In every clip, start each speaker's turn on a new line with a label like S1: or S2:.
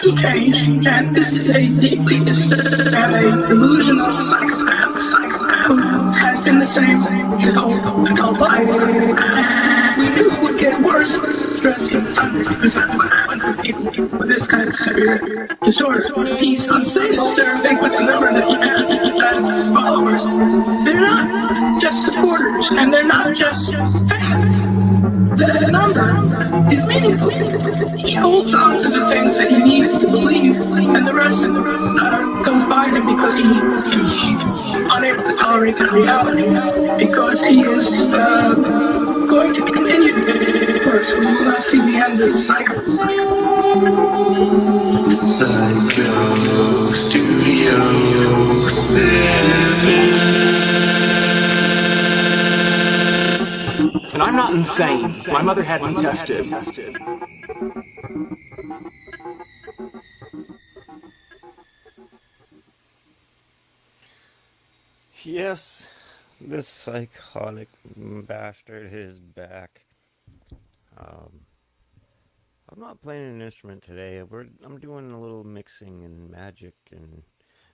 S1: to change, and this is a deeply disturbed and a delusional psychopath who has been the same his whole adult life. We knew it would get worse. Stress insomnia, because that's what happens with people with this kind of severe disorder. He's unstable. Think with the number that he has followers. They're not just supporters, and they're not just fans. The number is meaningful. He holds on to the things that he needs to believe, and the rest goes by him because he's unable to tolerate that reality, because he is going to continue to get worse. We will not see the end of the cycle.
S2: Psycho Studio 7.
S3: And I'm not insane. My mother had me tested.
S4: Yes, this psychotic bastard is back. I'm not playing an instrument today. I'm doing a little mixing and magic and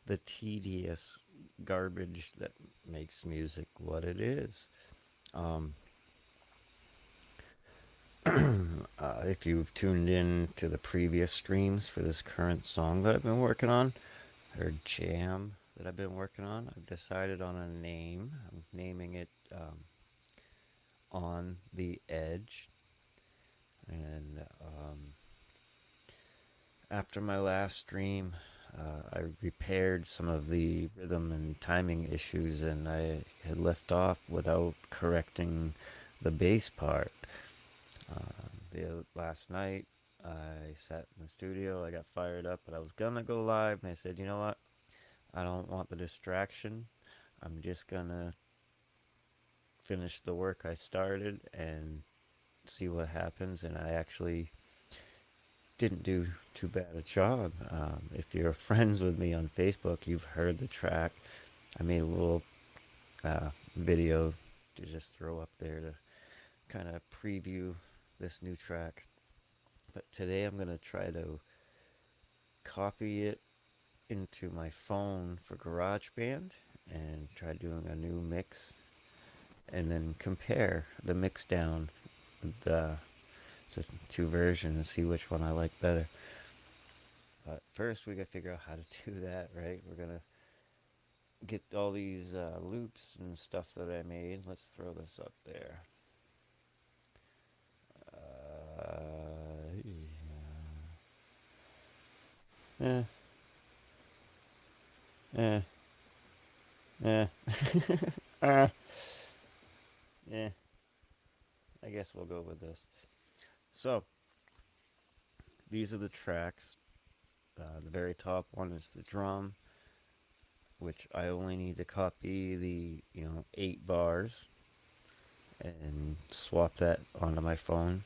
S4: the tedious garbage that makes music what it is. If you've tuned in to the previous streams for this current song that I've been working on, or jam that I've been working on, I've decided on a name. I'm naming it On the Edge. And after my last stream, I repaired some of the rhythm and timing issues, and I had left off without correcting the bass part. Last night, I sat in the studio, I got fired up, but I was gonna go live, and I said, you know what, I don't want the distraction, I'm just gonna finish the work I started and see what happens, and I actually didn't do too bad a job. If you're friends with me on Facebook, you've heard the track. I made a little video to just throw up there to kind of preview this new track. But today I'm going to try to copy it into my phone for GarageBand and try doing a new mix, and then compare the mix down with the two versions and see which one I like better. But first we got to figure out how to do that, right? We're going to get all these loops and stuff that I made. Let's throw this up there. Yeah, I guess we'll go with this. So, these are the tracks. The very top one is the drum, which I only need to copy the 8 bars and swap that onto my phone.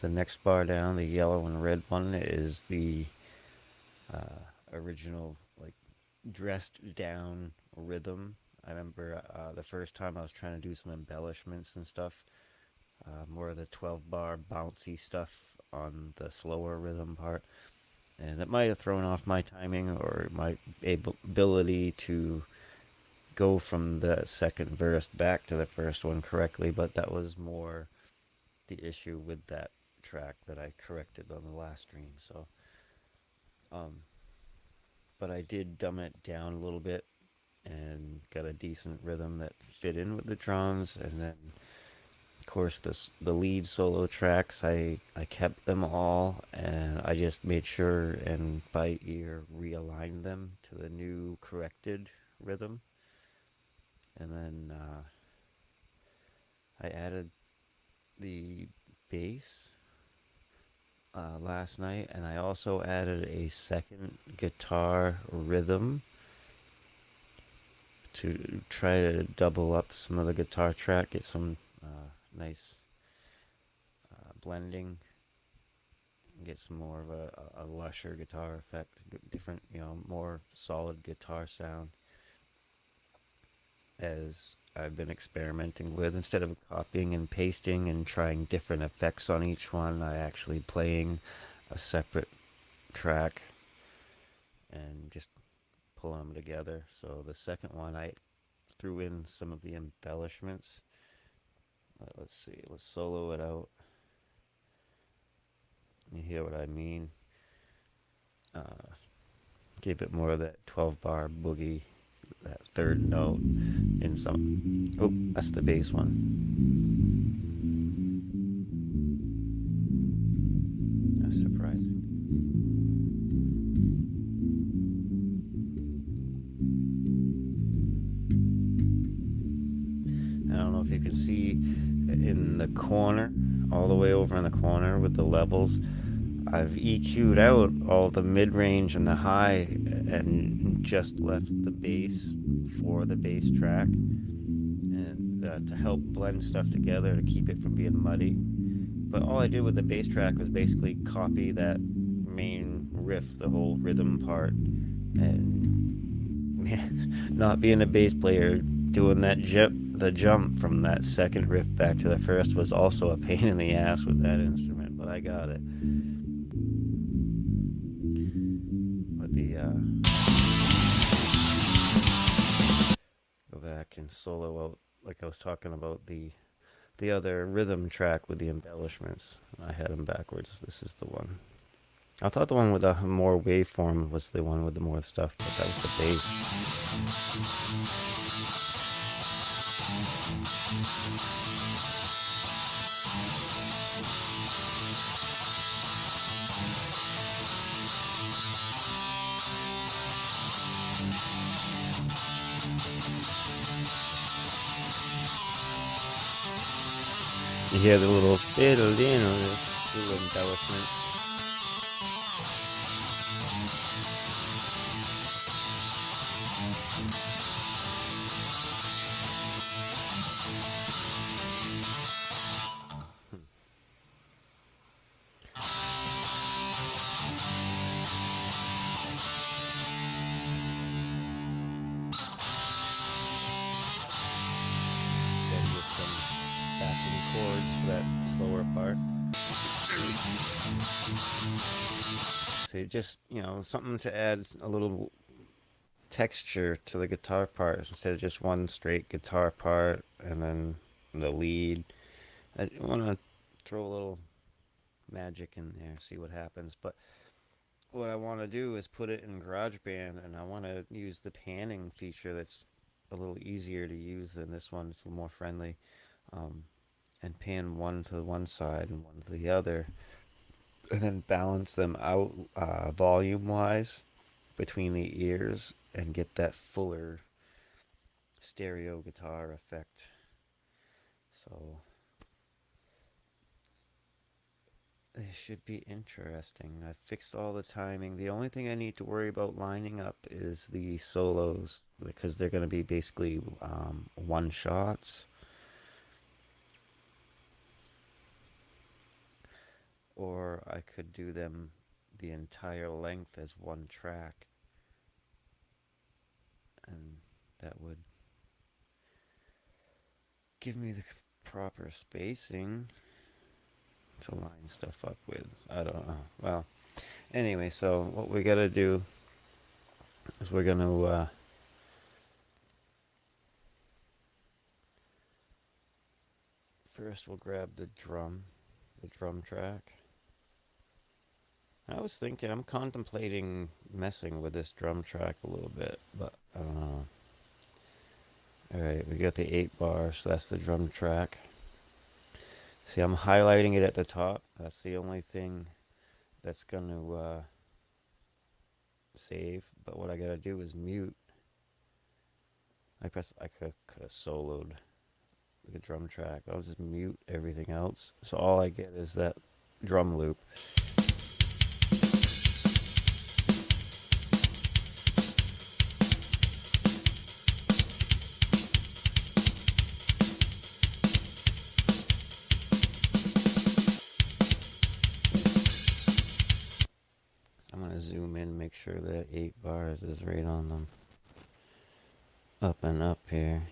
S4: The next bar down, the yellow and red one, is the original, like, dressed down rhythm. I remember the first time I was trying to do some embellishments and stuff, more of the 12 bar bouncy stuff on the slower rhythm part, and it might have thrown off my timing or my ability to go from the second verse back to the first one correctly, but that was more the issue with that track that I corrected on the last stream. So but I did dumb it down a little bit and got a decent rhythm that fit in with the drums. And then of course the lead solo tracks, I kept them all, and I just made sure and by ear realigned them to the new corrected rhythm. And then I added the bass last night, and I also added a second guitar rhythm to try to double up some of the guitar track, get some nice blending, get some more of a lusher guitar effect, different, more solid guitar sound, as I've been experimenting with. Instead of copying and pasting and trying different effects on each one, I actually playing a separate track and just pulling them together. So the second one, I threw in some of the embellishments. Let's see, let's solo it out. You hear what I mean? Gave it more of that 12 bar boogie, that third note in some. Oh, that's the bass one. That's surprising. I don't know if you can see in the corner, all the way over in the corner with the levels, I've EQ'd out all the mid-range and the high and just left the bass for the bass track, and to help blend stuff together to keep it from being muddy. But all I did with the bass track was basically copy that main riff, the whole rhythm part, and man, not being a bass player, doing that the jump from that second riff back to the first was also a pain in the ass with that instrument, but I got it. With the go back and solo out, like I was talking about the other rhythm track with the embellishments. I had them backwards. This is the one. I thought the one with the more waveform was the one with the more stuff, but that was the bass. You hear the little fiddle, you know, the little embellishments. Then just some backing chords for that slower part. So just, you know, something to add a little texture to the guitar parts instead of just one straight guitar part and then the lead. I want to throw a little magic in there, see what happens. But what I want to do is put it in GarageBand, and I want to use the panning feature that's a little easier to use than this one. It's a little more friendly. And pan one to one side and one to the other, and then balance them out volume-wise between the ears and get that fuller stereo guitar effect. So it should be interesting. I've fixed all the timing. The only thing I need to worry about lining up is the solos, because they're going to be basically one shots. Or I could do them the entire length as one track, and that would give me the proper spacing to line stuff up with. I don't know. Well, anyway, so what we gotta do is we're gonna first we'll grab the drum track. I was thinking, I'm contemplating messing with this drum track a little bit, but I don't know. Alright, we got the 8 bar, so that's the drum track. See, I'm highlighting it at the top. That's the only thing that's going to save. But what I got to do is mute. I could have soloed the drum track. I'll just mute everything else. So all I get is that drum loop. Zoom in, make sure that 8 bars is right on them. Up and up here.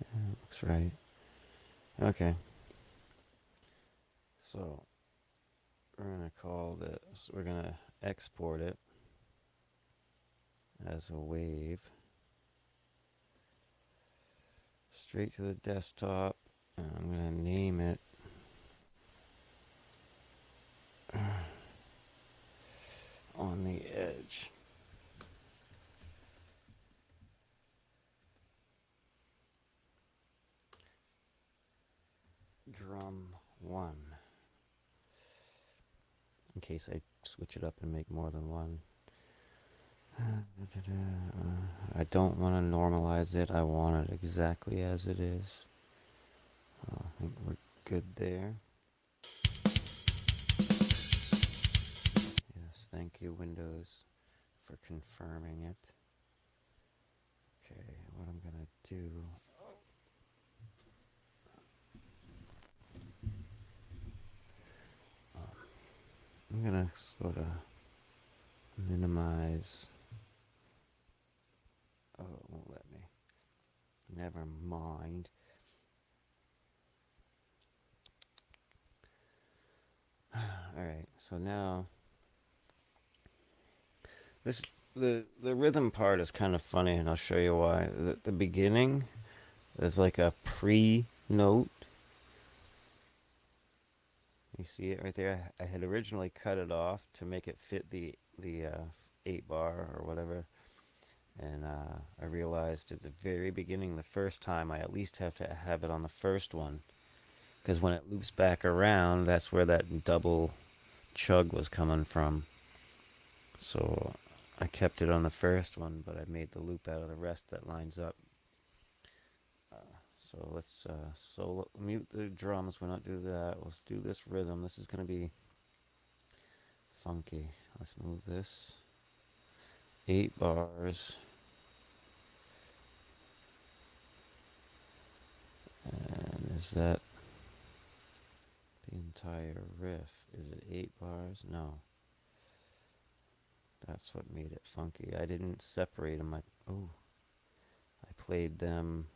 S4: Yeah, looks right. Okay. So, we're gonna call this, we're gonna export it as a wave straight to the desktop, and I'm gonna name it on the edge. Drum 1. In case I switch it up and make more than one. I don't want to normalize it. I want it exactly as it is. I think we're good there. Yes, thank you, Windows, for confirming it. Okay, what I'm gonna do. I'm gonna sort of minimize. Oh, it won't let me. Never mind. Alright, so now the rhythm part is kind of funny, and I'll show you why. The beginning is like a pre-note. You see it right there? I had originally cut it off to make it fit the 8-bar or whatever. And I realized at the very beginning, the first time, I at least have to have it on the first one. Because when it loops back around, that's where that double chug was coming from. So I kept it on the first one, but I made the loop out of the rest that lines up. So let's mute the drums. We'll not do that. Let's do this rhythm. This is going to be funky. Let's move this. 8 bars. And is that the entire riff? Is it 8 bars? No. That's what made it funky. I didn't separate them. I played them.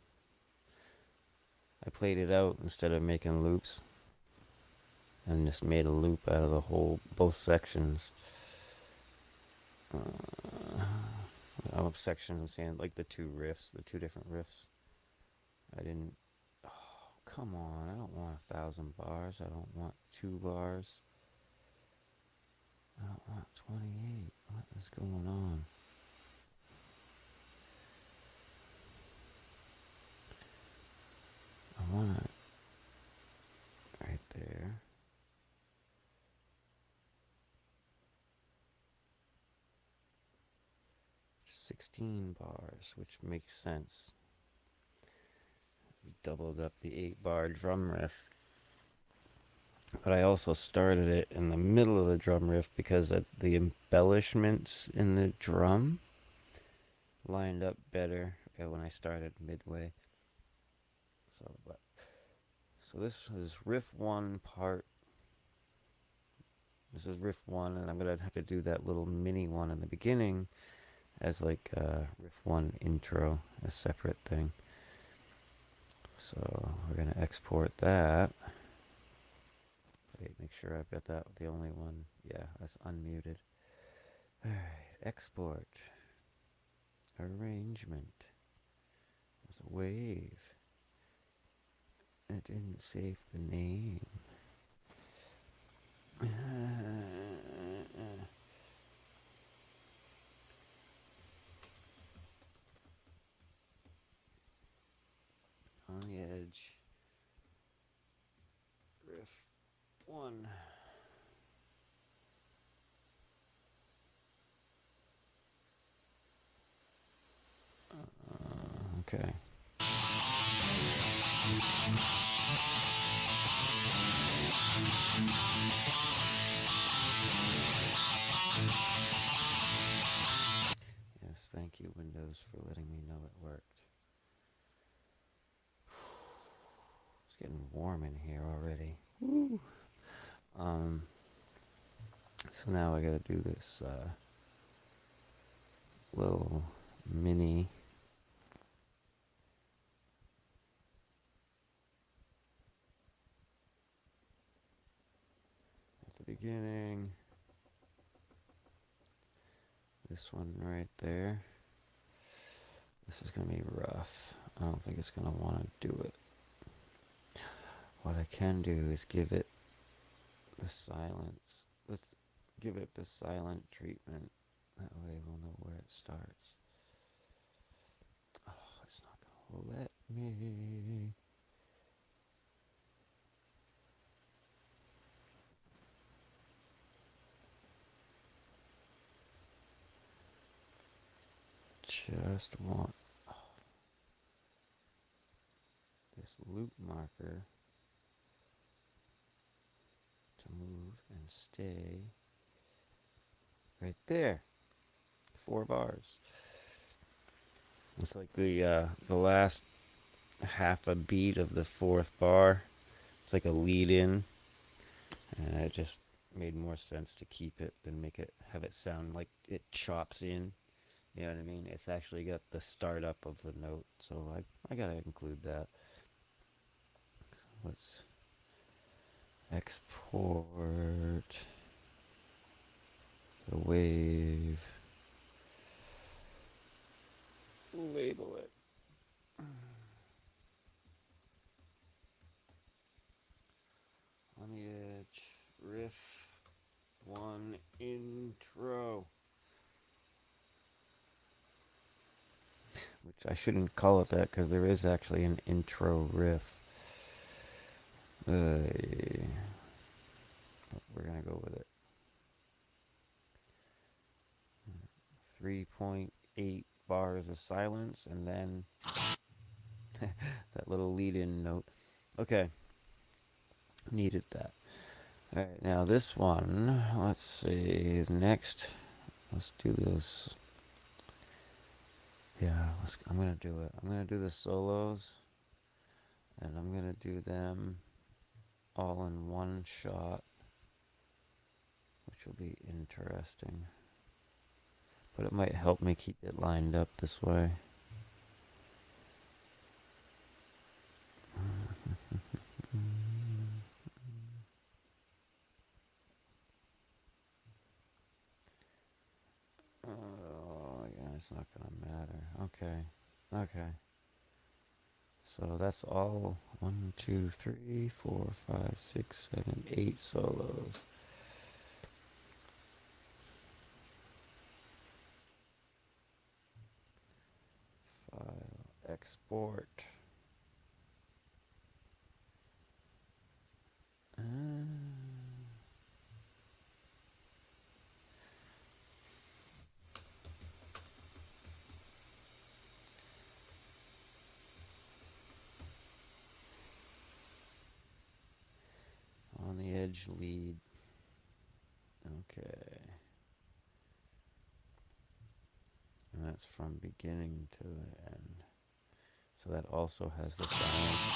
S4: I played it out instead of making loops, and just made a loop out of the whole, both sections. Sections, I'm saying, like the two riffs, the two different riffs. I didn't. Oh, come on! I don't want 1,000 bars. I don't want 2 bars. I don't want 28. What is going on? I want it right there. $16 bars, which makes sense. Doubled up the 8-bar drum riff. But I also started it in the middle of the drum riff because the embellishments in the drum lined up better when I started midway. So this is riff 1 part. This is riff 1, and I'm gonna have to do that little mini one in the beginning as like riff 1 intro, a separate thing. So we're gonna export that. Wait, make sure I've got that the only one. Yeah, that's unmuted. Alright, export. Arrangement. There's a wave. It didn't save the name. On the edge. Riff 1. Okay. Yes, thank you, Windows, for letting me know it worked. It's getting warm in here already. Woo. So now I gotta do this little mini at the the beginning. This one right there. This is going to be rough. I don't think it's going to want to do it. What I can do is give it the silence. Let's give it the silent treatment. That way we'll know where it starts. Oh, it's not going to let me. Just want this loop marker to move and stay right there. 4 bars. It's like the last half a beat of the 4th bar. It's like a lead in, and it just made more sense to keep it than have it sound like it chops in. You know what I mean? It's actually got the start up of the note, so I gotta include that. So let's export the wave, label it. On the edge, riff 1 intro. Which I shouldn't call it that because there is actually an intro riff. But we're going to go with it. 3.8 bars of silence and then that little lead-in note. Okay. Needed that. Alright, now this one, let's see, next, let's do this. Yeah, I'm going to do it. I'm going to do the solos, and I'm going to do them all in one shot, which will be interesting. But it might help me keep it lined up this way. Oh, yeah, it's not going to matter. Okay. So that's all 1, 2, 3, 4, 5, 6, 7, 8 solos. File, export. On the edge lead. Okay. And that's from beginning to the end. So that also has the silence.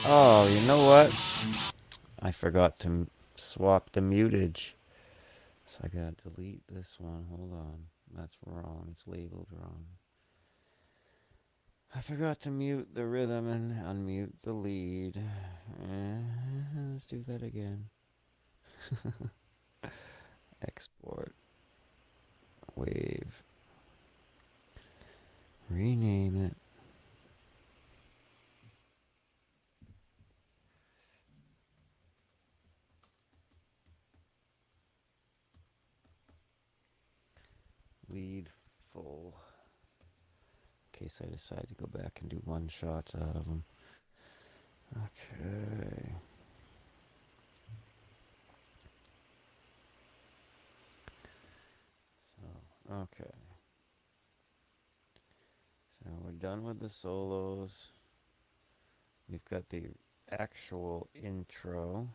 S4: Oh, you know what? I forgot to swap the mutage. So I gotta delete this one. Hold on. That's wrong. It's labeled wrong. I forgot to mute the rhythm and unmute the lead. Let's do that again. Export. Wave. Rename it. Lead full. In case I decide to go back and do one shots out of them. Okay. Okay. So we're done with the solos. We've got the actual intro,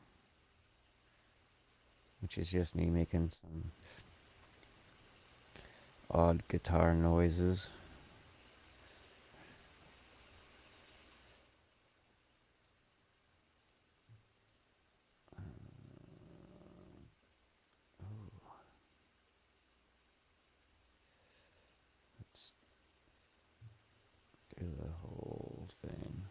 S4: which is just me making some odd guitar noises. Let's do the whole thing.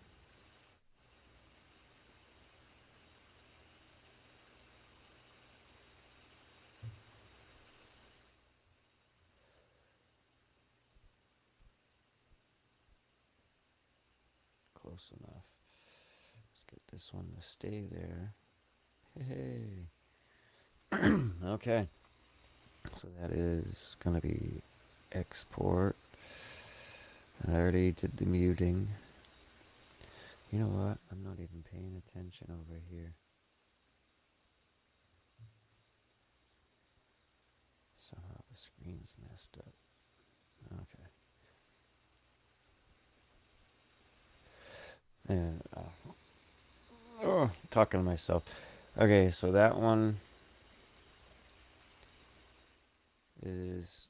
S4: close enough. Let's get this one to stay there. Hey. Okay. So that is going to be export. I already did the muting. You know what? I'm not even paying attention over here. Somehow the screen's messed up. Okay. And talking to myself. Okay, so that one is.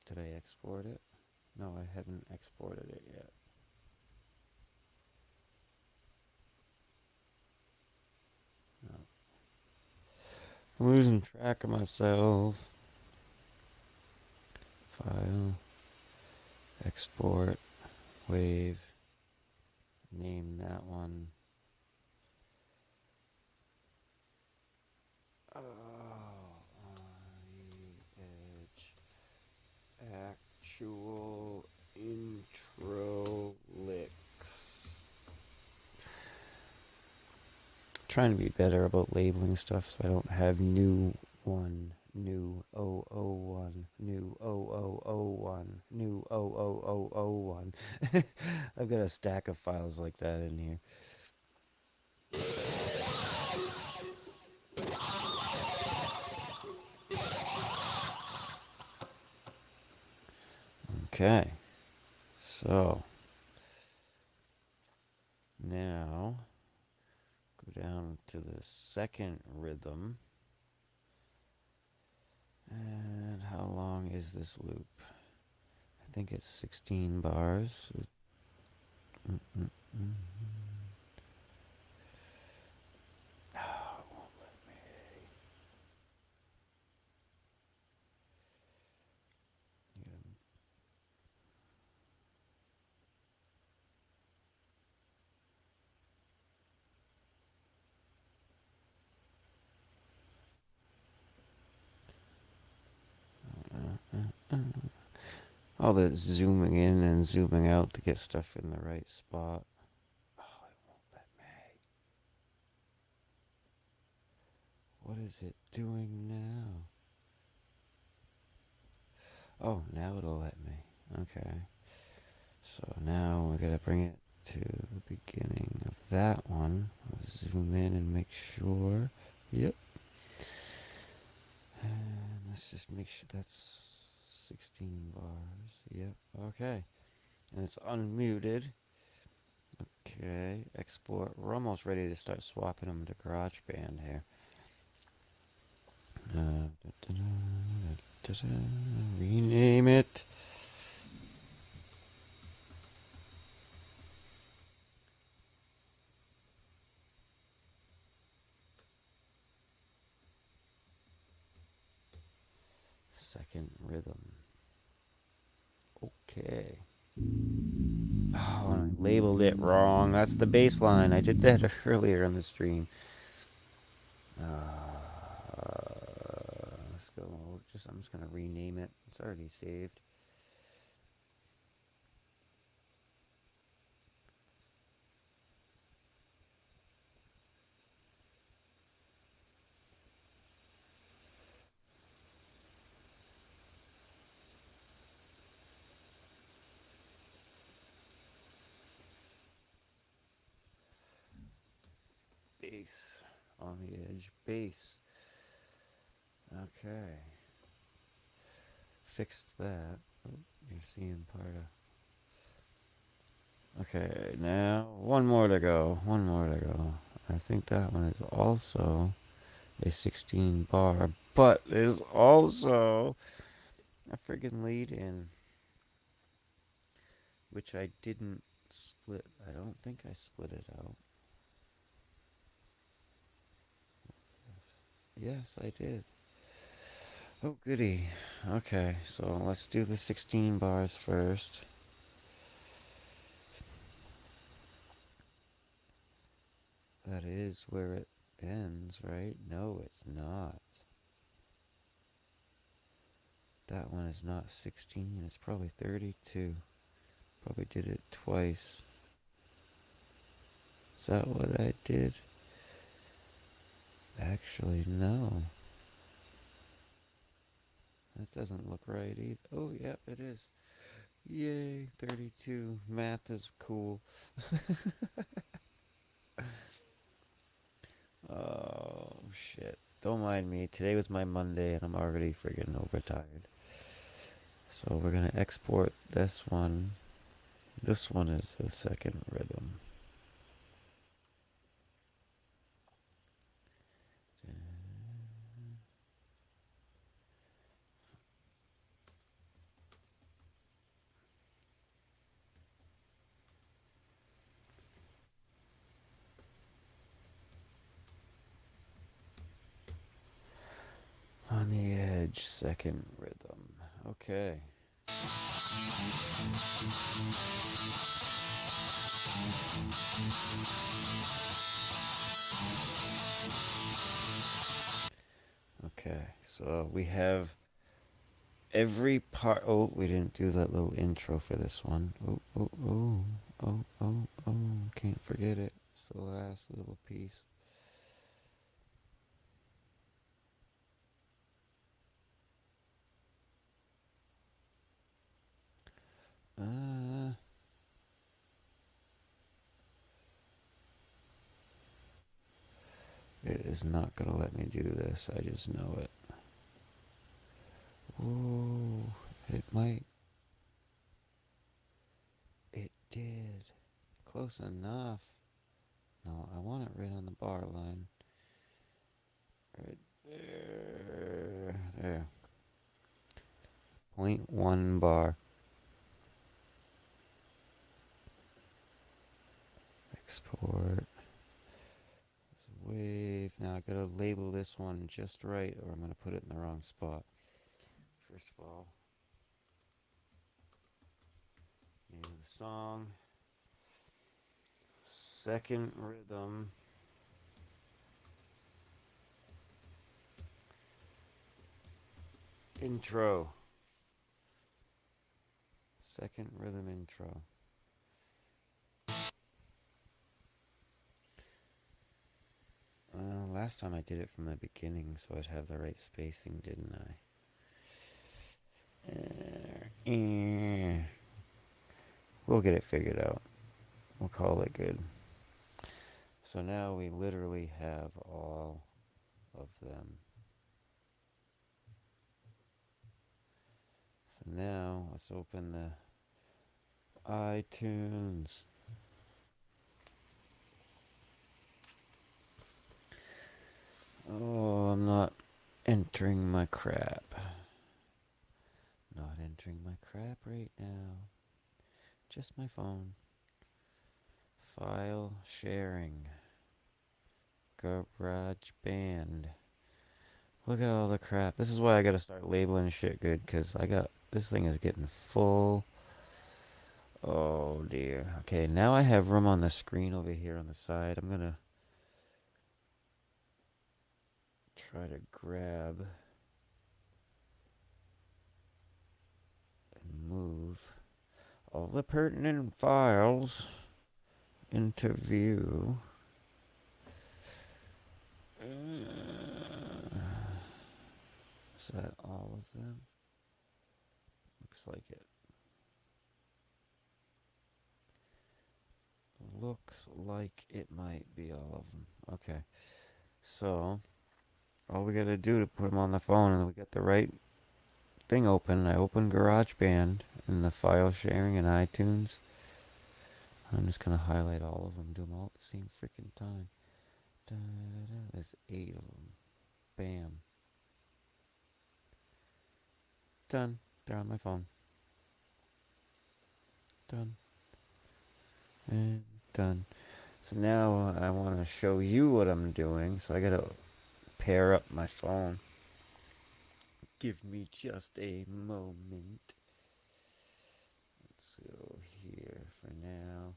S4: Did I export it? No, I haven't exported it yet. No. I'm losing track of myself. File, export, wave, name that one. Oh, on the edge. Actual intro licks. Trying to be better about labeling stuff so I don't have new 1, new 001, new 0001, new 00001. I've got a stack of files like that in here. Okay, so now go down to the second rhythm. And how long is this loop? I think it's 16 bars. Oh, it won't let me. All the zooming in and zooming out to get stuff in the right spot. Oh, it won't let me. What is it doing now? Oh, now it'll let me. Okay. So now we gotta bring it to the beginning of that one. Let's zoom in and make sure. Yep. And let's just make sure that's 16 bars. Yep. Okay. And it's unmuted. Okay. Export. We're almost ready to start swapping them to GarageBand here. Rename it. Second rhythm. Okay. Oh, and I labeled it wrong. That's the bass line. I did that earlier in the stream. Let's go. I'm just gonna rename it. It's already saved. Bass on the edge. Bass. Okay. Fixed that. Oh, you're seeing part of. Okay, now one more to go. One more to go. I think that one is also a 16 bar, but there's also a friggin' lead in, which I didn't split. I don't think I split it out. Yes, I did. Oh, goody. Okay, so let's do the 16 bars first. That is where it ends, right? No, it's not. That one is not 16. It's probably 32. Probably did it twice. Is that what I did? Actually, no. That doesn't look right either. Oh, yeah, it is. Yay, 32. Math is cool. Oh, shit. Don't mind me. Today was my Monday and I'm already friggin' overtired. So we're gonna export this one. This one is the second rhythm. On the edge, second rhythm. Okay. Okay, so we have every part. Oh, we didn't do that little intro for this one. Oh, oh, oh, oh, oh, oh. Can't forget it. It's the last little piece. Uh, it is not gonna let me do this. I just know it. Whoa, it might. It did. Close enough. No, I want it right on the bar line. Right there. There. 0.1 bar. Export. It's a wave. Now I gotta label this one just right or I'm gonna put it in the wrong spot. First of all, name of the song. Second rhythm. Intro. Second rhythm intro. Last time I did it from the beginning, so I'd have the right spacing, didn't I? We'll get it figured out. We'll call it good. So now we literally have all of them. So now let's open the iTunes. Oh, I'm not entering my crap. Not entering my crap right now. Just my phone. File sharing. GarageBand. Look at all the crap. This is why I gotta start labeling shit good, because this thing is getting full. Oh dear. Okay, now I have room on the screen over here on the side. I'm gonna try to grab and move all the pertinent files into view. Is that all of them? Looks like it. Looks like it might be all of them. Okay. So, all we gotta do to put them on the phone, and we got the right thing open. I open GarageBand and the file sharing in iTunes. I'm just gonna highlight all of them, do them all at the same freaking time. There's 8 of them. Bam. Done. They're on my phone. Done. And done. So now I want to show you what I'm doing. So I gotta pair up my phone. Give me just a moment. Let's go here for now.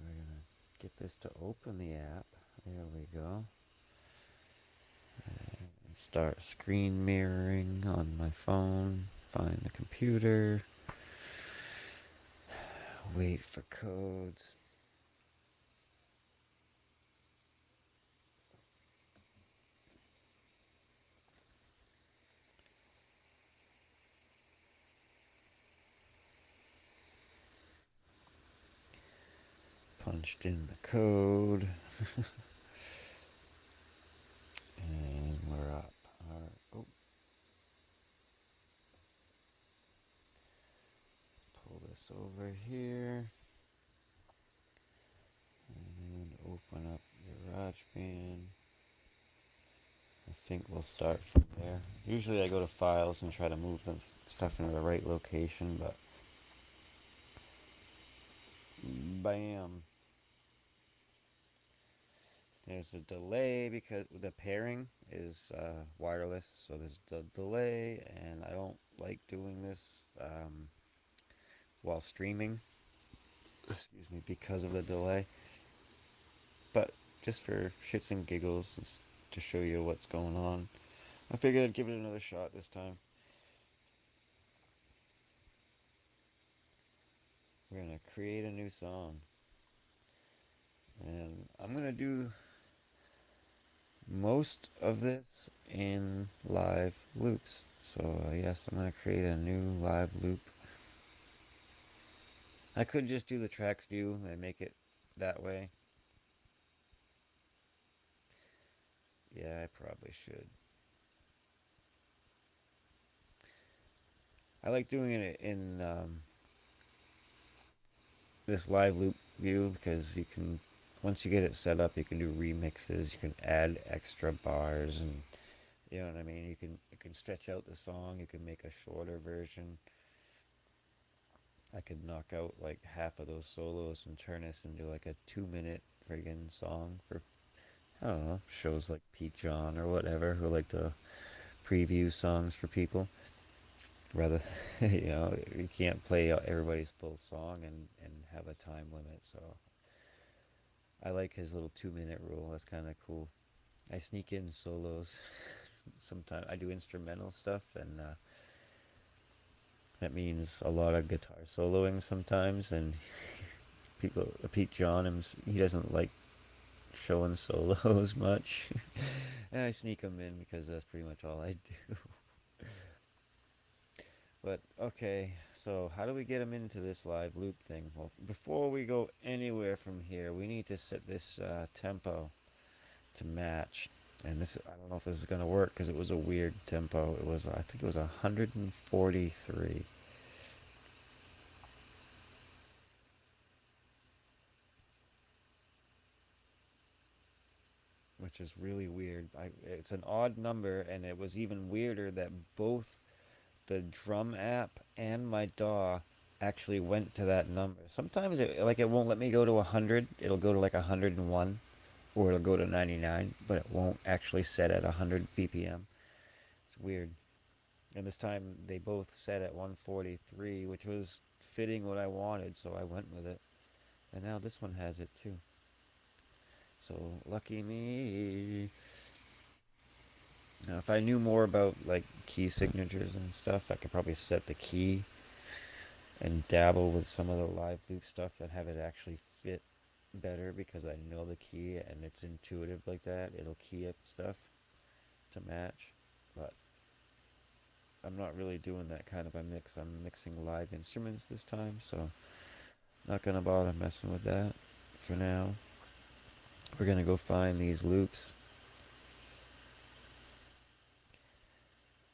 S4: We're gonna get this to open the app. There we go. And start screen mirroring on my phone. Find the computer. Wait for codes. punched in the code. And we're up. Alright. Oh. Let's pull this over here. And open up GarageBand. I think we'll start from there. Usually I go to files and try to move the stuff into the right location, but bam. There's a delay because the pairing is wireless, so there's a delay, and I don't like doing this while streaming, excuse me, because of the delay. But just for shits and giggles, to show you what's going on, I figured I'd give it another shot this time. We're gonna create a new song, and I'm gonna do most of this in live loops. So yes, I'm gonna create a new live loop. I could just do the tracks view and make it that way. Yeah, I probably should. I like doing it in this live loop view because you can, once you get it set up, you can do remixes, you can add extra bars, and you know what I mean. You can stretch out the song, you can make a shorter version. I could knock out like half of those solos and turn this into like a 2-minute friggin' song for, I don't know, shows like Pete John or whatever who like to preview songs for people. Rather, you know, you can't play everybody's full song and have a time limit. So I like his little 2-minute rule. That's kind of cool. I sneak in solos. Sometimes I do instrumental stuff, and that means a lot of guitar soloing sometimes. And Pete John, he doesn't like showing solos much, and I sneak them in because that's pretty much all I do. But okay, so how do we get them into this live loop thing? Well, before we go anywhere from here, we need to set this tempo to match. And this, I don't know if this is going to work because it was a weird tempo. It was, I think it was 143. Which is really weird. It's an odd number, and it was even weirder that both the drum app and my DAW actually went to that number. Sometimes it won't let me go to 100. It'll go to like 101, or it'll go to 99, but it won't actually set at 100 BPM. It's weird. And this time they both set at 143, which was fitting what I wanted, so I went with it. And now this one has it too. So lucky me. Now, if I knew more about like key signatures and stuff, I could probably set the key and dabble with some of the live loop stuff and have it actually fit better because I know the key and it's intuitive like that. It'll key up stuff to match. But I'm not really doing that kind of a mix. I'm mixing live instruments this time, so not gonna bother messing with that for now. We're gonna go find these loops.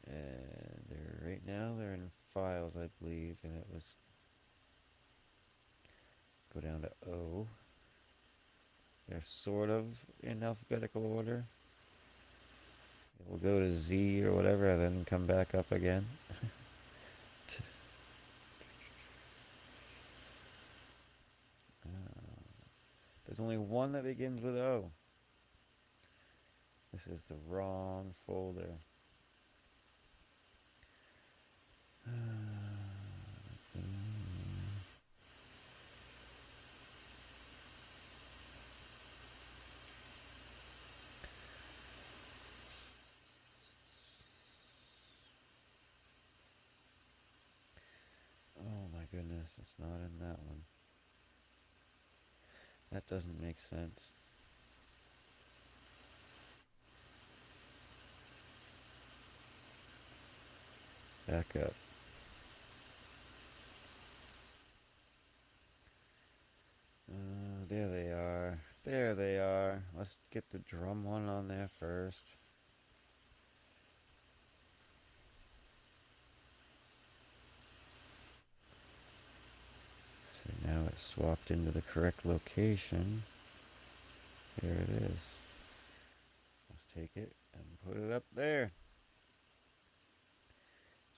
S4: And right now they're in files, I believe, and it was, go down to O. They're sort of in alphabetical order. We'll go to Z or whatever, and then come back up again. There's only one that begins with O. This is the wrong folder. Oh my goodness, it's not in that one. That doesn't make sense. Back up. there they are. There they are. Let's get the drum one on there first. So now it's swapped into the correct location. There it is. Let's take it and put it up there.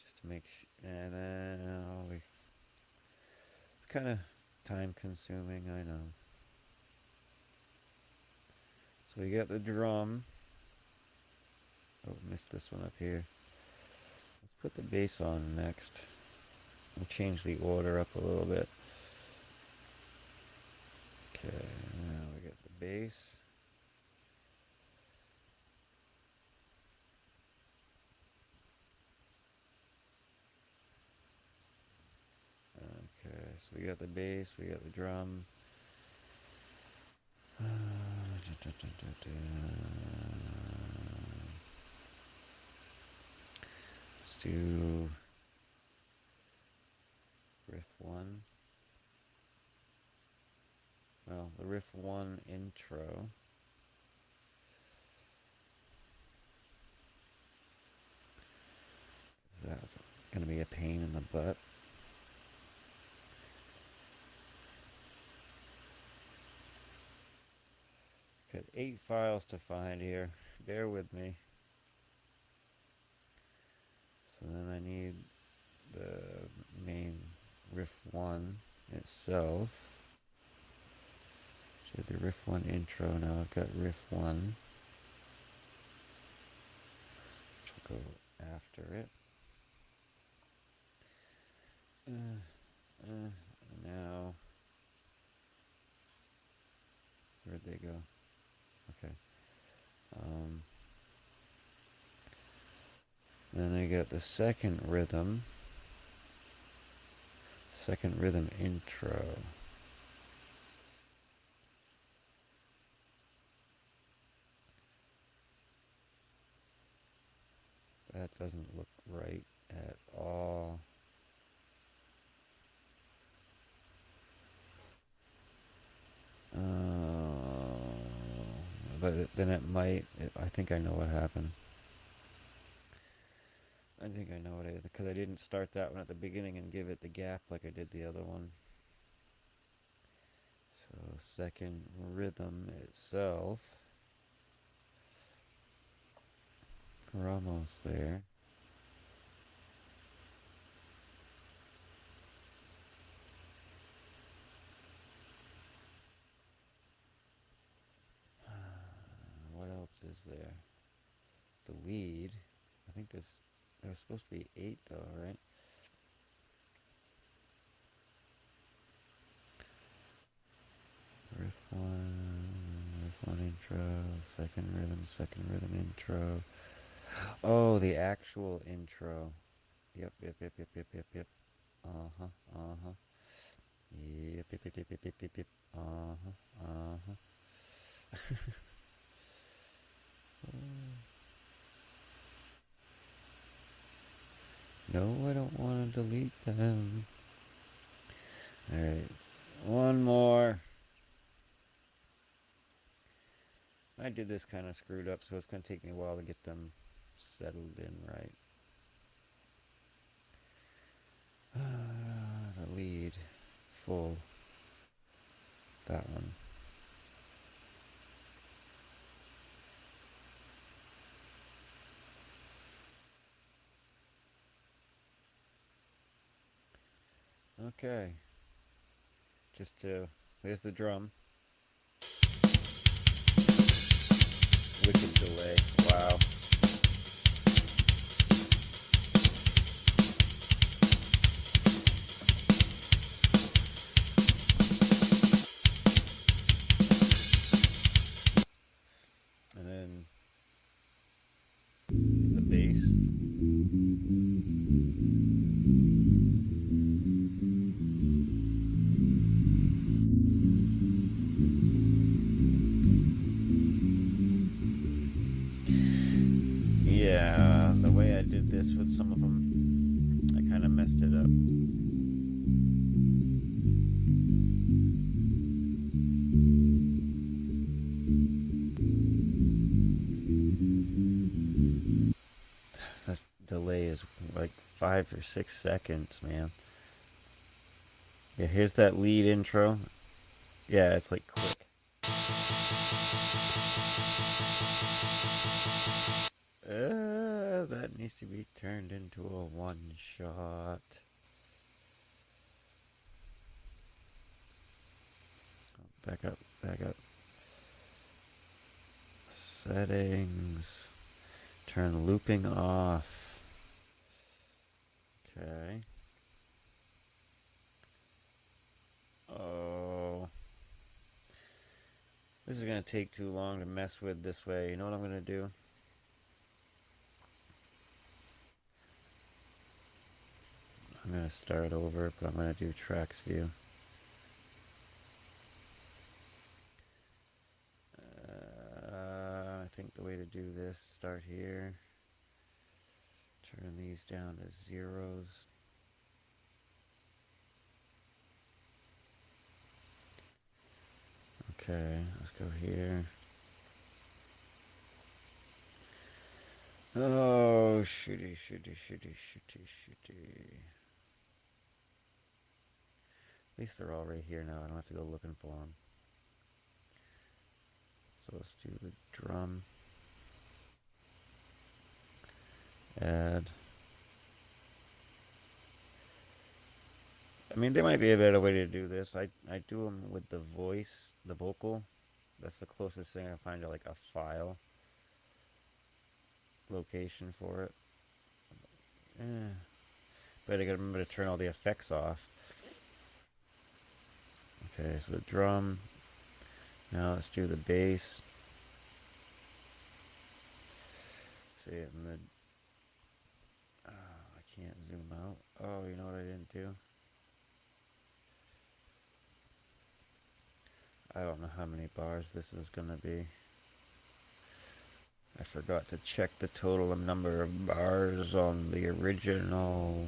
S4: Just to make sure. And then it's kind of time consuming, I know. So we got the drum. Oh, missed this one up here. Let's put the bass on next. We'll change the order up a little bit. Okay, now we got the bass. Okay, so we got the bass, we got the drum. Let's do riff 1. Well, the riff 1 intro. That's going to be a pain in the butt. Got 8 files to find here. Bear with me. So then I need the main riff 1 itself. So the riff 1 intro. Now I've got riff 1, which will go after it. Now, where'd they go? Okay. Then I got the second rhythm intro. That doesn't look right at all. But then it might. I think I know what happened. I think I know what it is, because I didn't start that one at the beginning and give it the gap like I did the other one. So second rhythm itself. We're almost there. What else is there? The lead. I think there was supposed to be 8 though, right? Riff 1 intro, second rhythm intro. Oh, the actual intro. Yep. Uh-huh. Yep. Uh-huh. No, I don't want to delete them. Alright, one more. I did this kind of screwed up, so it's going to take me a while to get them settled in right. The lead, full. That one. Okay. There's the drum. Wicked delay. Wow. And then the bass. Yeah, the way I did this with some of them, I kind of messed it up. 5 or 6 seconds, man. Yeah, here's that lead intro. Yeah, it's like quick. That needs to be turned into a one shot. Back up, back up. Settings. Turn looping off. Okay. Oh. This is going to take too long to mess with this way. You know what I'm going to do? I'm going to start over, but I'm going to do tracks view. I think the way to do this, start here. Turn these down to zeros. Okay, let's go here. Oh, shitty. At least they're all right here now. I don't have to go looking for them. So let's do the drum. Add. I mean, there might be a better way to do this. I do them with the voice, the vocal. That's the closest thing I find to like a file location for it. But I gotta remember to turn all the effects off. Okay, so the drum. Now let's do the bass. See it in the... Oh, I can't zoom out. Oh, you know what I didn't do? I don't know how many bars this is gonna be. I forgot to check the total number of bars on the original.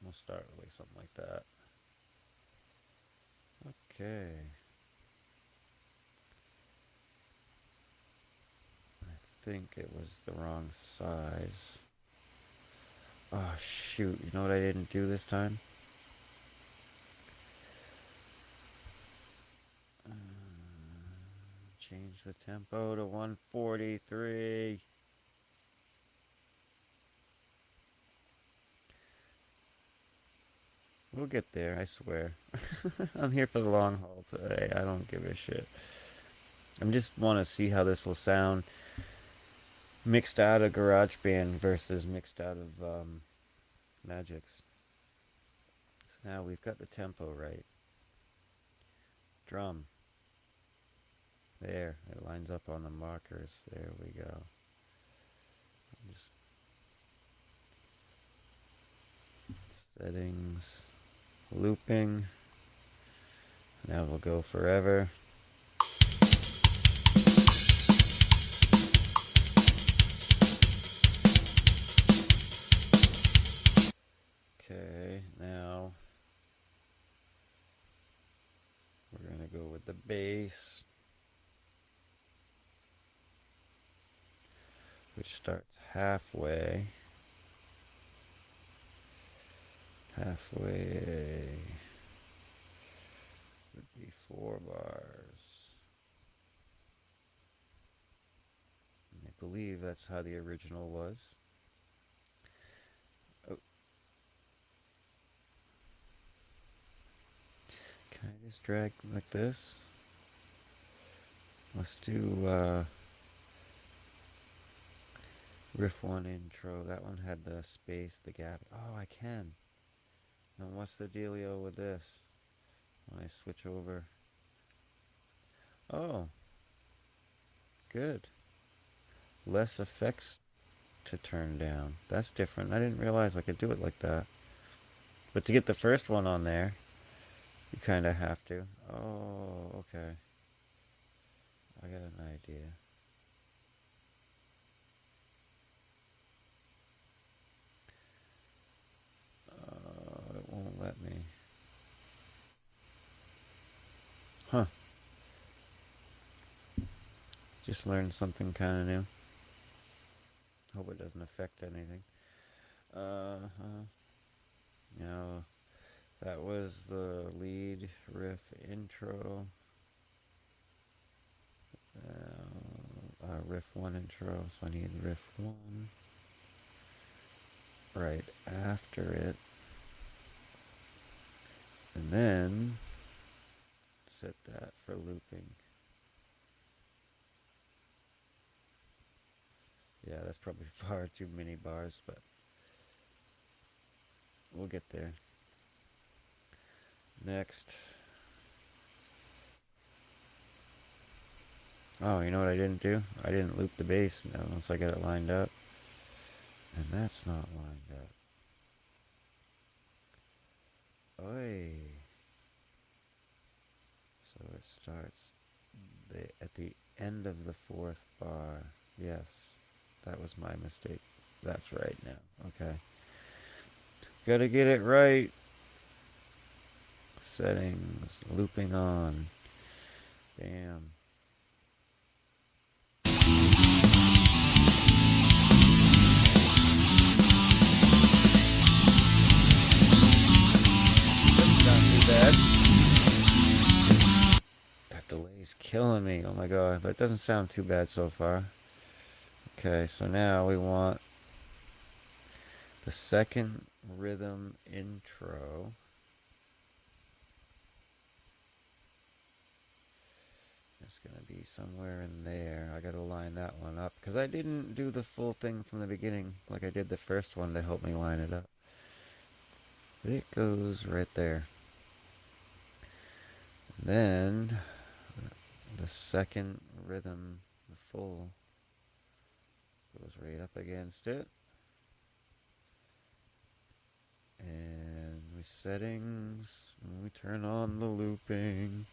S4: We'll start with something like that. Okay. I think it was the wrong size. Oh shoot, you know what I didn't do this time? Change the tempo to 143. We'll get there, I swear. I'm here for the long haul today. I don't give a shit. I just want to see how this will sound mixed out of GarageBand versus mixed out of Magix. So now we've got the tempo right. Drum. There, it lines up on the markers. There we go. Just settings, looping. Now we'll go forever. Okay, now we're going to go with the bass, which starts halfway. Halfway would be 4 bars. I believe that's how the original was. Oh. Can I just drag like this? Let's do riff 1 intro. That one had the space, the gap. Oh, I can. And what's the dealio with this? When I switch over. Oh. Good. Less effects to turn down. That's different. I didn't realize I could do it like that. But to get the first one on there, you kind of have to. Oh, okay. I got an idea. It won't let me. Huh. Just learned something kind of new. Hope it doesn't affect anything. Now, that was the lead riff intro. Riff 1 intro, so I need riff 1 right after it. And then set that for looping. Yeah, that's probably far too many bars, but we'll get there. Next. Oh, you know what I didn't do? I didn't loop the bass now once I got it lined up. And that's not lined up. Oi. So it starts at the end of the 4th bar. Yes, that was my mistake. That's right now. Okay. Gotta get it right. Settings, looping on. Bam. Not too bad. That delay's killing me. Oh my god. But it doesn't sound too bad so far. Okay, so now we want the second rhythm intro. It's going to be somewhere in there. I got to line that one up because I didn't do the full thing from the beginning like I did the first one to help me line it up. But it goes right there. And then the second rhythm, the full, goes right up against it. And we settings, and we turn on the looping.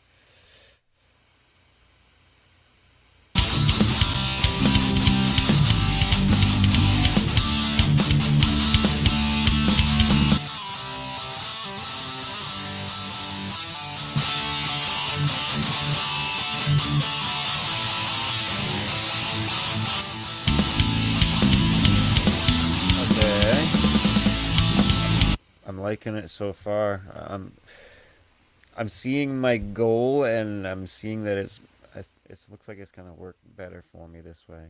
S4: I'm liking it so far. I'm seeing my goal, and I'm seeing that it looks like it's gonna work better for me this way.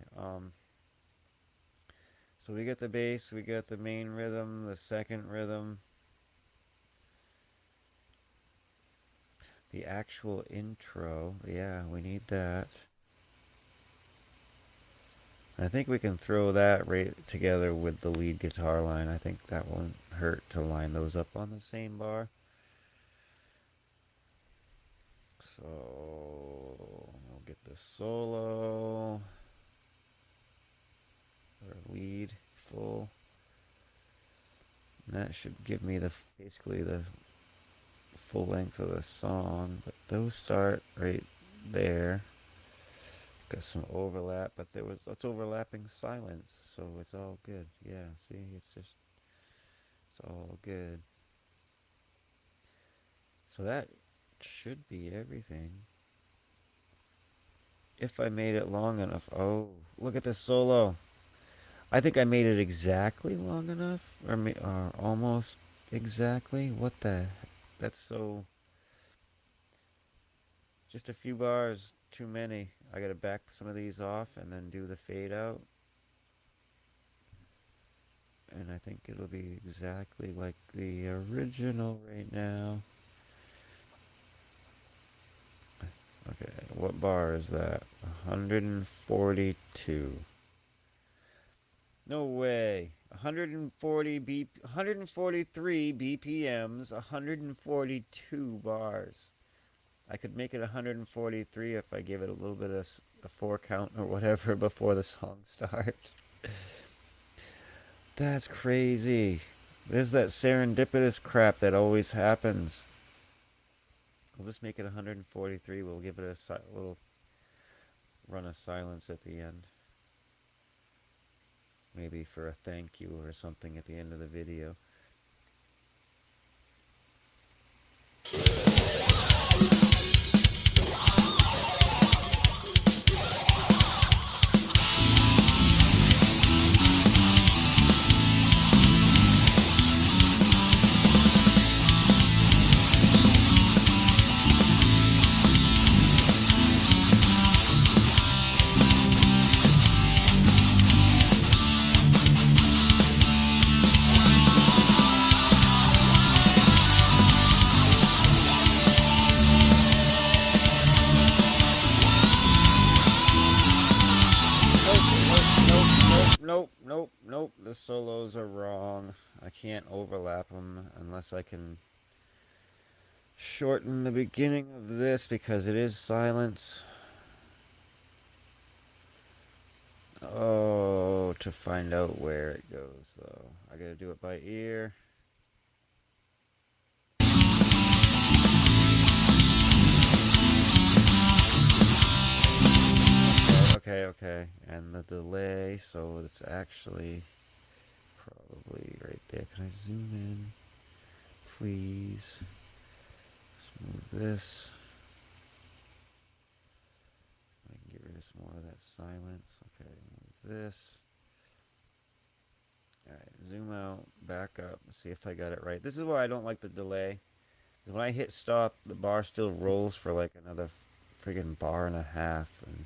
S4: So we got the bass, we got the main rhythm, the second rhythm, the actual intro. Yeah, we need that. I think we can throw that right together with the lead guitar line. I think that won't hurt to line those up on the same bar. So we'll get the solo or lead full. And that should give me basically the full length of the song. But those start right there. Got some overlap, but it's overlapping silence, so it's all good. Yeah, see, it's all good. So that should be everything. If I made it long enough. Oh, look at this solo. I think I made it exactly long enough, or almost exactly. What the? That's so. Just a few bars too many. I gotta back some of these off and then do the fade out. And I think it'll be exactly like the original right now. Okay, what bar is that? 142. No way. 143 BPMs, 142 bars. I could make it 143 if I give it a little bit of a 4 count or whatever before the song starts. That's crazy. There's that serendipitous crap that always happens. We'll just make it 143. We'll give it a little run of silence at the end. Maybe for a thank you or something at the end of the video. nope. The solos are wrong. I can't overlap them unless I can shorten the beginning of this because it is silence. Oh, to find out where it goes, though. I gotta do it by ear. Okay. And the delay, so it's actually probably right there. Can I zoom in? Please. Let's move this. I can get rid of some more of that silence. Okay, move this. Alright, zoom out, back up, see if I got it right. This is why I don't like the delay. When I hit stop, the bar still rolls for like another friggin' bar and a half. And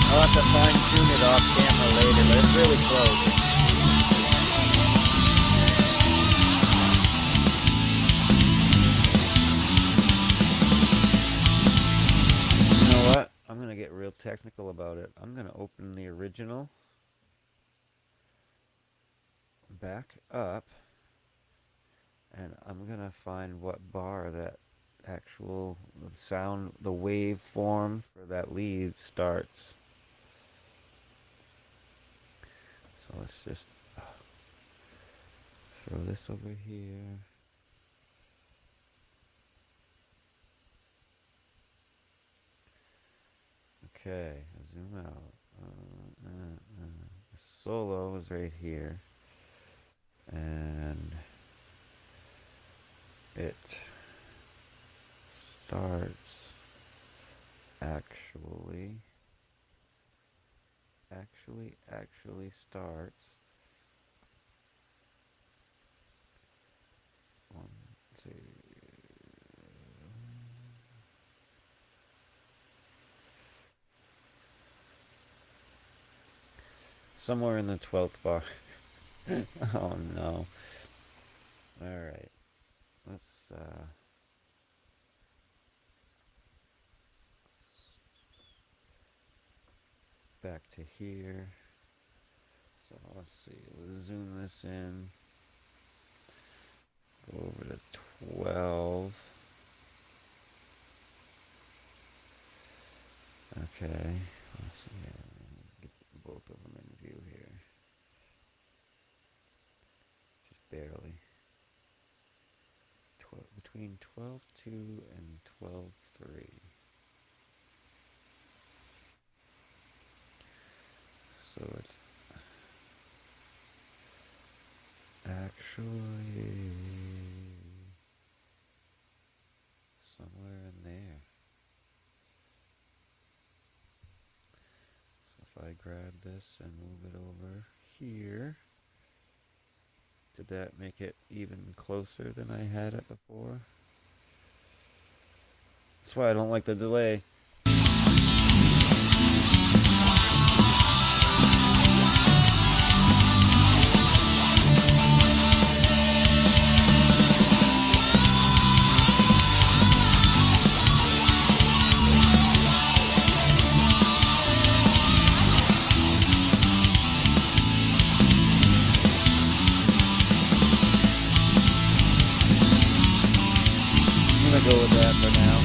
S4: I'll have to fine-tune it off camera later, but it's really close. You know what? I'm going to get real technical about it. I'm going to open the original back up, and I'm going to find what bar that actual sound, the waveform for that lead starts. So let's just throw this over here. Okay, zoom out. The solo is right here. And it starts actually starts 1, 2, somewhere in the 12th bar. Oh no. Alright. Let's back to here. So let's see, let's zoom this in. Go over to 12. Okay, let's see here. Get both of them in view here. Just barely. Between 12.2 and 12.3. So it's actually somewhere in there. So if I grab this and move it over here, did that make it even closer than I had it before? That's why I don't like the delay. Go with that for now.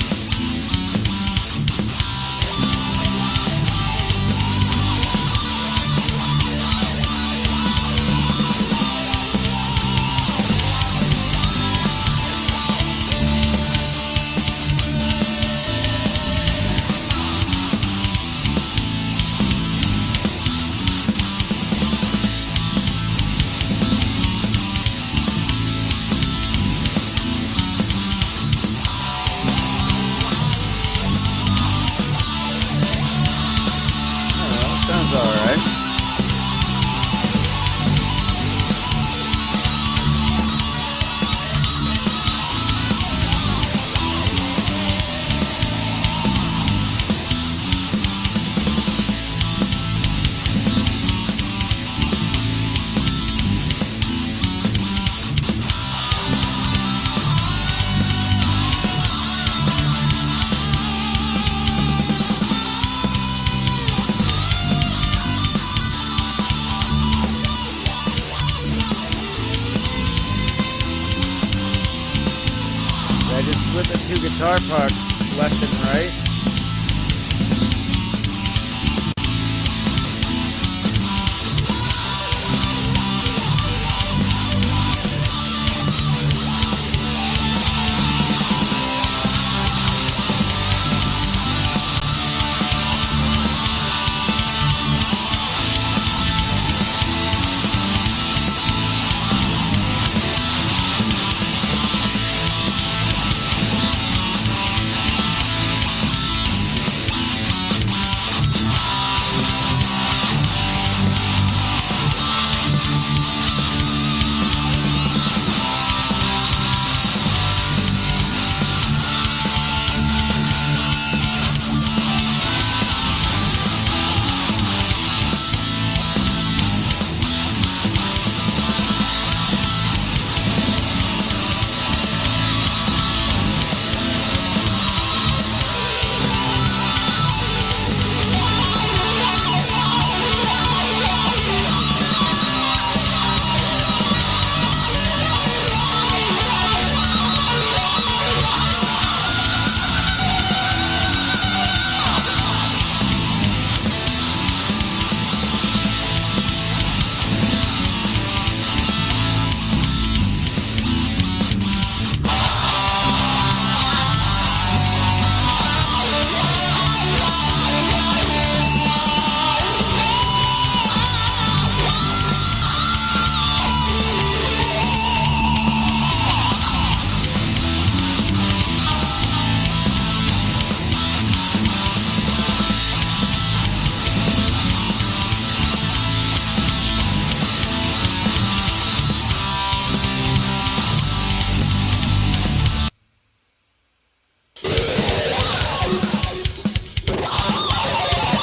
S4: two guitar parts left and right.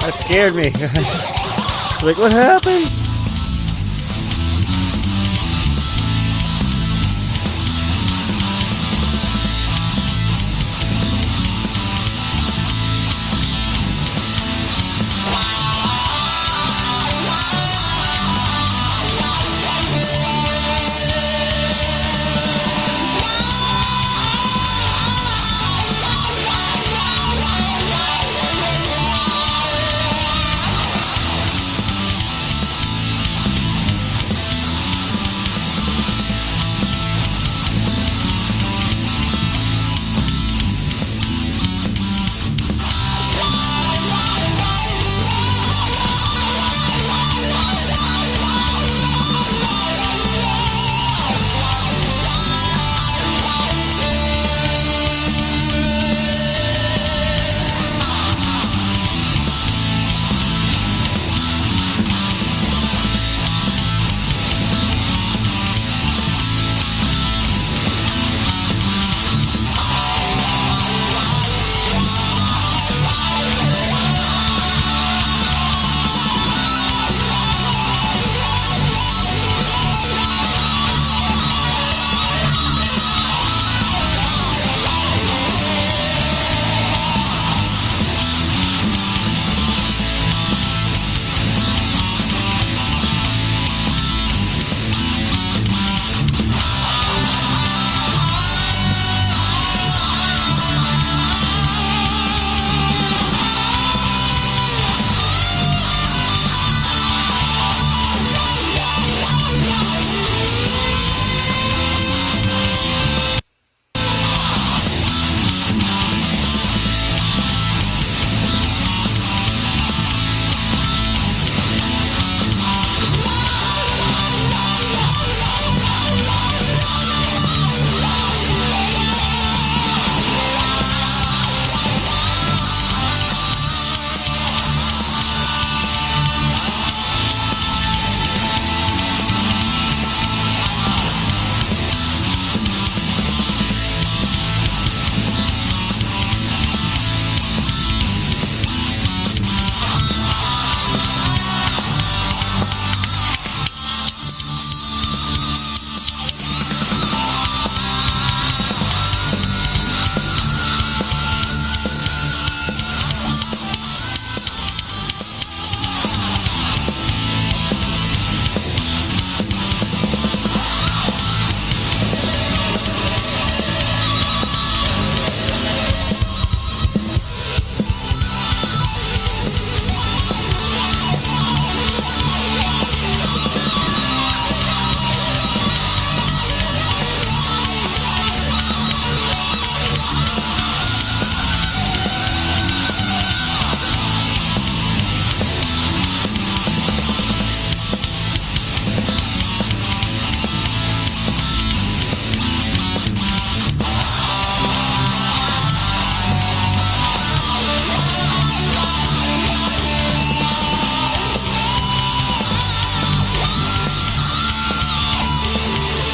S4: That scared me. Like, what happened?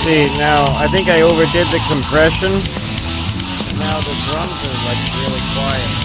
S4: See, now I think I overdid the compression. Now the drums are like really quiet.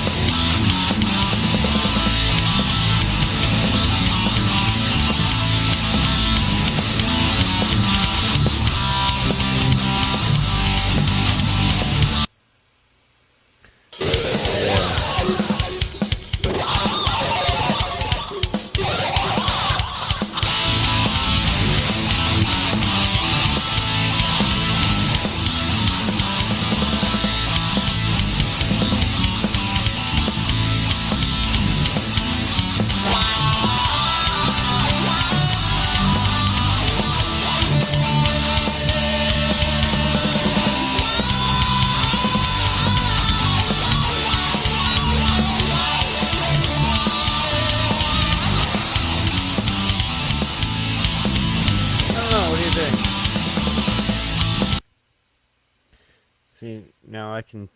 S4: See, now I can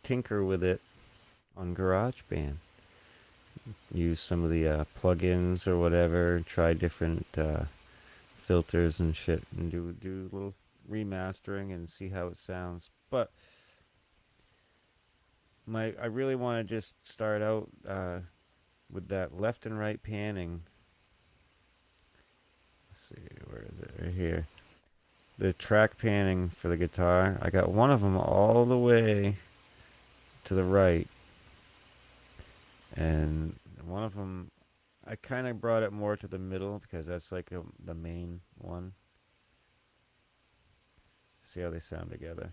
S4: tinker with it on GarageBand. Use some of the plugins or whatever, try different filters and shit, and do a little remastering and see how it sounds. But I really want to just start out with that left and right panning. Let's see, where is it? Right here. The track panning for the guitar. I got one of them all the way to the right, and one of them I kind of brought it more to the middle because that's like the main one. See how they sound together.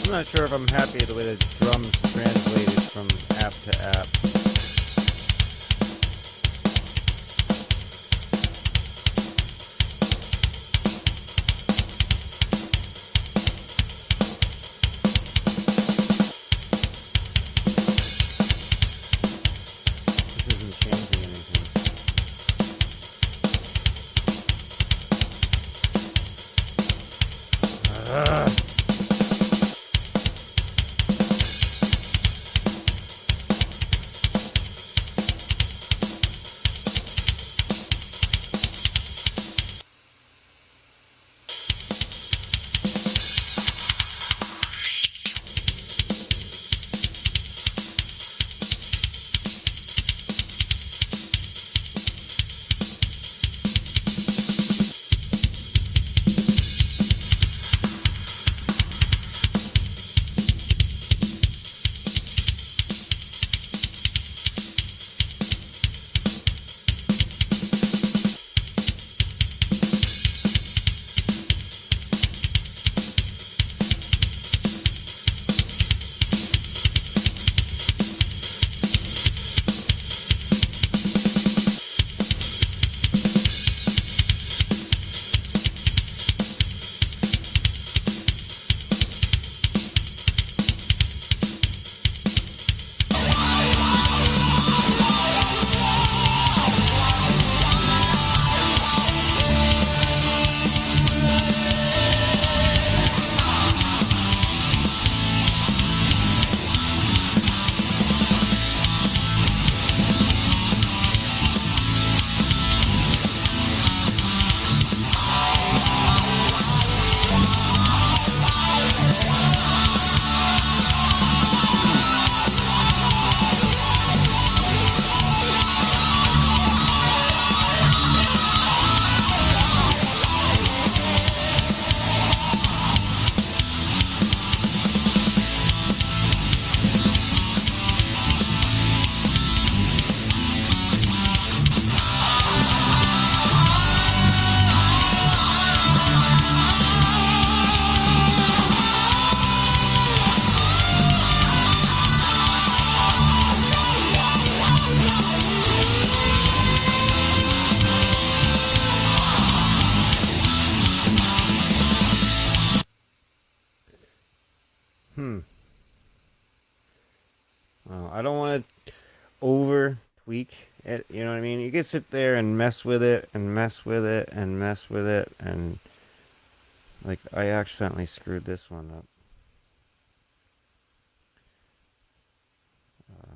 S4: I'm not sure if I'm happy with the way the drums translated from app to app. This isn't changing anything. Well, I don't want to over tweak it. You know what I mean? You can sit there and mess with it and mess with it and mess with it, and like I accidentally screwed this one up. Uh,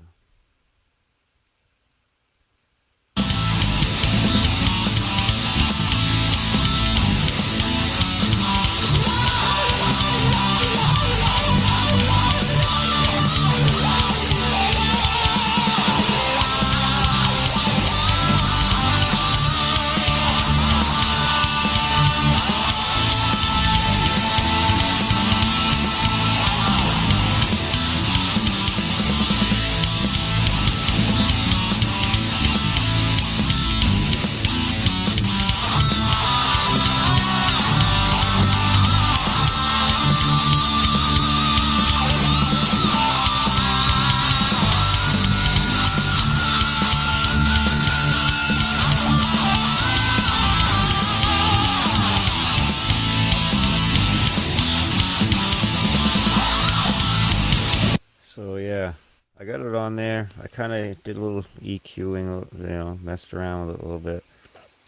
S4: So yeah, I got it on there. I kind of did a little EQing, messed around with it a little bit.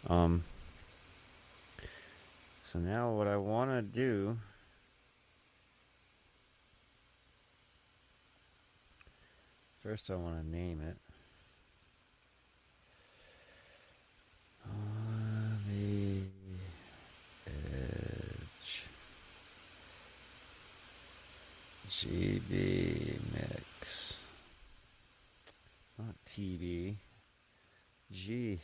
S4: Um, so now what I want to do, first I want to name it. On the Edge GB Mix. Not TB. GB.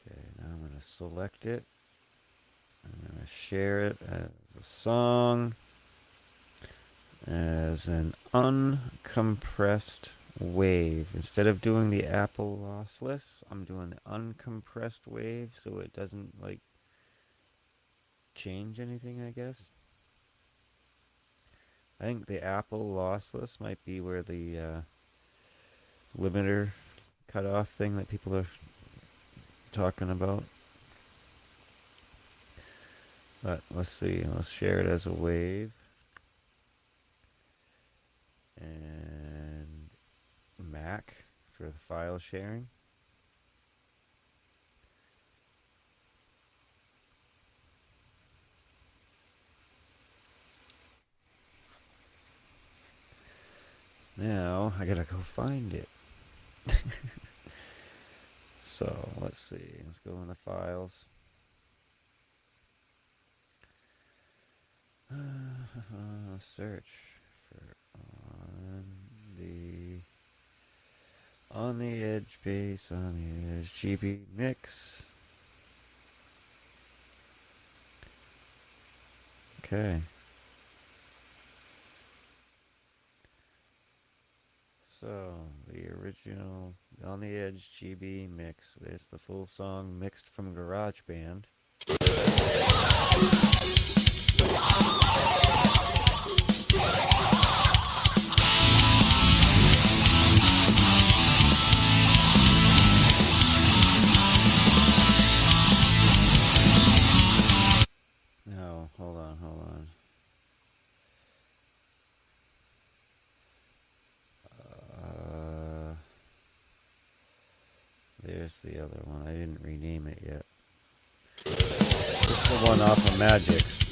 S4: Okay, now I'm going to select it. I'm going to share it as a song, as an uncompressed wave. Instead of doing the Apple lossless, I'm doing the uncompressed wave so it doesn't like change anything, I guess. I think the Apple lossless might be where the limiter cutoff thing that people are talking about. But let's see, let's share it as a wave. And Mac for the file sharing. Now I gotta go find it. So let's see, let's go in the files. Search for on the edge bass, on the edge GB mix. Okay. So the original on the edge GB mix. There's the full song mixed from GarageBand. No, hold on. There's the other one. I didn't rename it yet. It's the one off of Magix.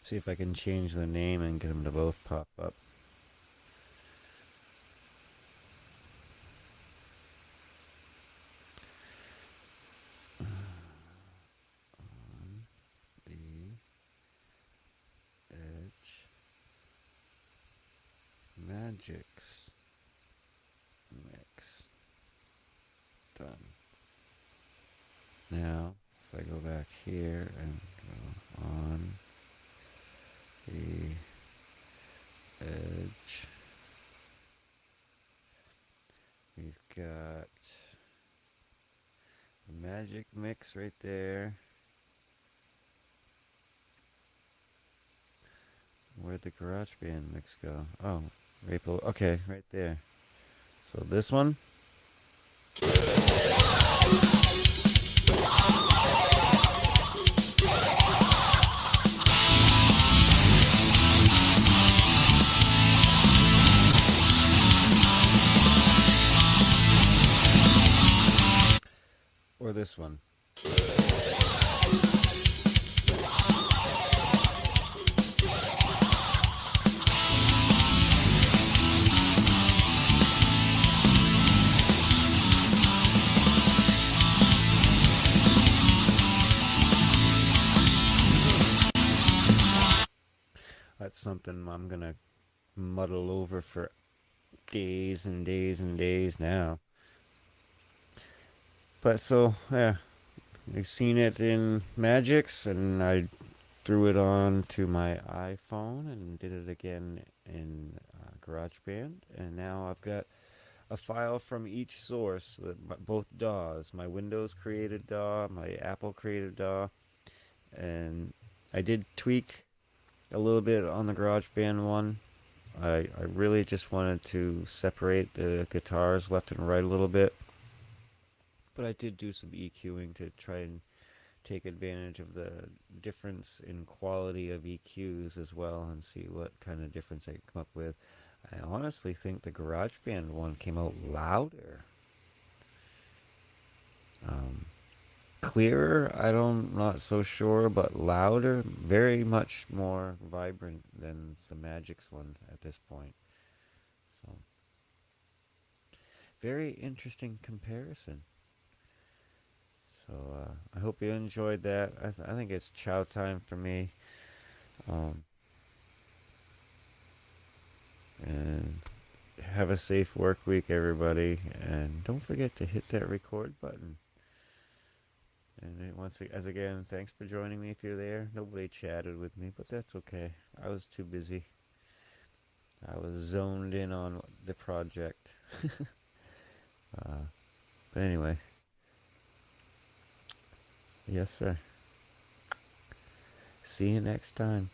S4: See if I can change the name and get them to both pop up. Magix mix. Done. Now, if I go back here and go on the edge, we've got Magic mix right there. Where'd the GarageBand mix go? Oh, right below. Okay, right there. So this one. Or this one. That's something I'm gonna muddle over for days and days and days now. But so, yeah, you've seen it in Magix, and I threw it on to my iPhone and did it again in GarageBand. And now I've got a file from each source, both DAWs, my Windows created DAW, my Apple created DAW, and I did tweak a little bit on the GarageBand one. I really just wanted to separate the guitars left and right a little bit, but I did do some EQing to try and take advantage of the difference in quality of EQs as well and see what kind of difference I could come up with. I honestly think the GarageBand one came out louder. Clearer, not so sure, but louder, very much more vibrant than the Magix one at this point. So, very interesting comparison. So, I hope you enjoyed that. I think it's chow time for me. And have a safe work week, everybody. And don't forget to hit that record button. And again, thanks for joining me if you're there. Nobody chatted with me, but that's okay. I was too busy. I was zoned in on the project. But anyway. Yes, sir. See you next time.